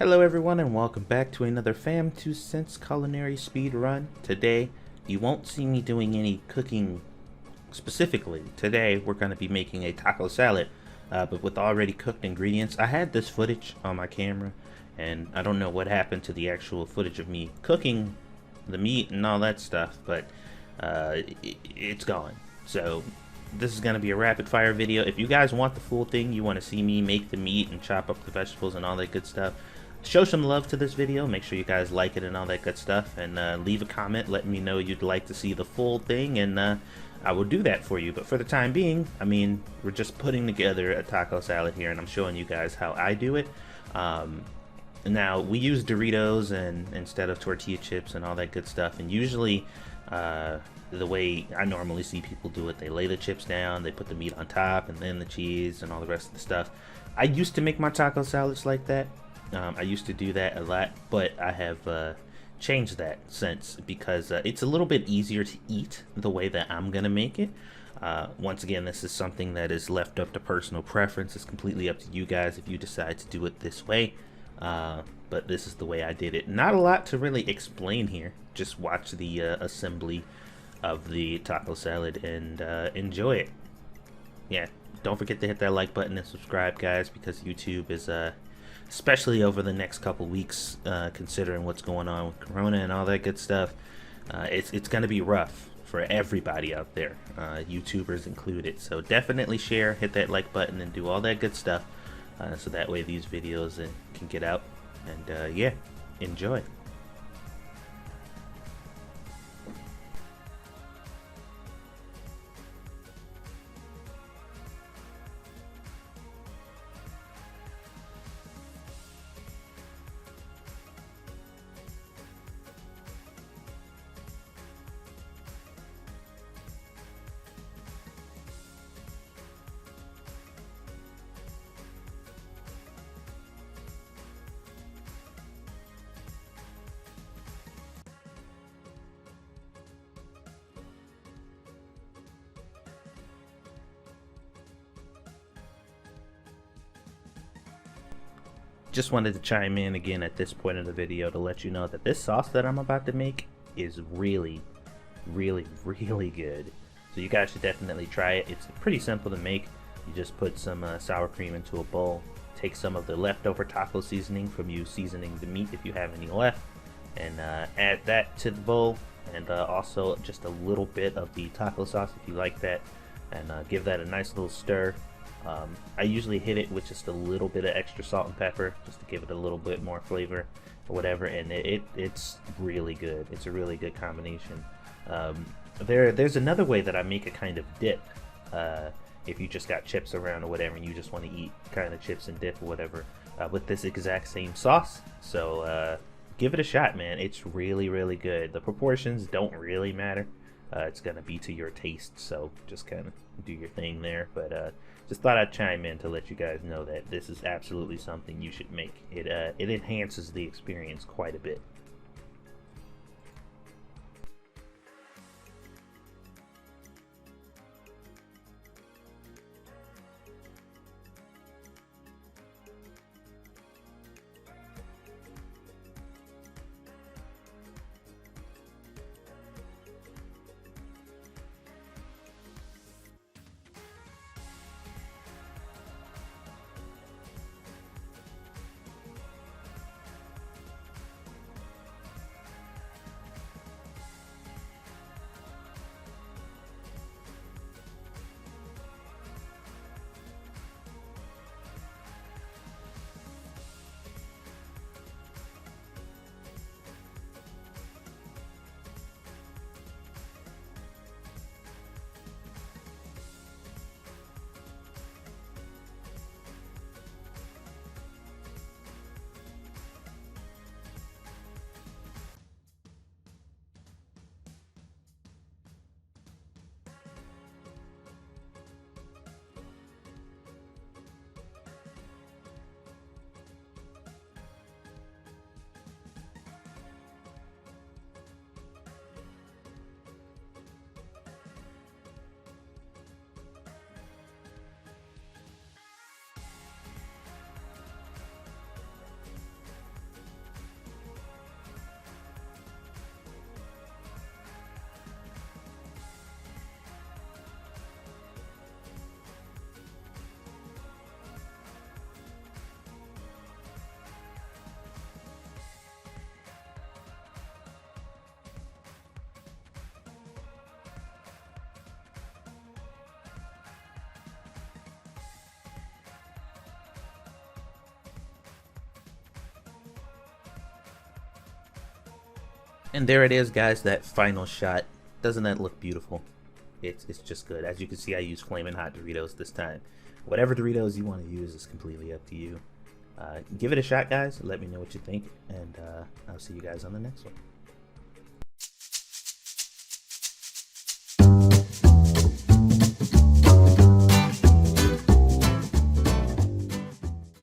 Hello everyone and welcome back to another Fam 2 Cents culinary speed run. Today you won't see me doing any cooking specifically. Today we're going to be making a taco salad but with already cooked ingredients. I had this footage on my camera and I don't know what happened to the actual footage of me cooking the meat and all that stuff, but it's gone. So this is going to be a rapid fire video. If you guys want the full thing, you want to see me make the meat and chop up the vegetables and all that good stuff, show some love to this video. Make sure you guys like it and all that good stuff, and leave a comment letting me know you'd like to see the full thing, and I will do that for you. But for the time being, I mean, we're just putting together a taco salad here, and I'm showing you guys how I do it. Now we use Doritos and instead of tortilla chips and all that good stuff, and usually the way I normally see people do it, they lay the chips down, they put the meat on top, and then the cheese and all the rest of the stuff. I used to make my taco salads like that. I used to do that a lot, but I have changed that since, because it's a little bit easier to eat the way that I'm gonna make it. Once again, this is something that is left up to personal preference. It's completely up to you guys if you decide to do it this way. But this is the way I did it. Not a lot to really explain here. Just watch the assembly of the taco salad and enjoy it. Yeah, don't forget to hit that like button and subscribe, guys, because YouTube is especially over the next couple weeks, considering what's going on with Corona and all that good stuff, it's gonna be rough for everybody out there, YouTubers included. So definitely share, hit that like button, and do all that good stuff, so that way these videos can get out. And yeah, enjoy. Just wanted to chime in again at this point in the video to let you know that this sauce that I'm about to make is really good. So you guys should definitely try it. It's pretty simple to make. You just put some sour cream into a bowl, take some of the leftover taco seasoning from you seasoning the meat if you have any left, and add that to the bowl, and also just a little bit of the taco sauce if you like that, and give that a nice little stir. I usually hit it with just a little bit of extra salt and pepper just to give it a little bit more flavor or whatever, and it's really good. It's a really good combination. There's another way that I make a kind of dip, if you just got chips around or whatever and you just want to eat kind of chips and dip or whatever, with this exact same sauce. So give it a shot, man. It's really good. The proportions don't really matter. It's gonna be to your taste, so just kind of do your thing there. But just thought I'd chime in to let you guys know that this is absolutely something you should make. It enhances the experience quite a bit. And there it is, guys, that final shot. Doesn't that look beautiful? It's just good. As you can see, I use Flamin' Hot Doritos this time. Whatever Doritos you want to use is completely up to you. Give it a shot, guys. Let me know what you think, and I'll see you guys on the next one.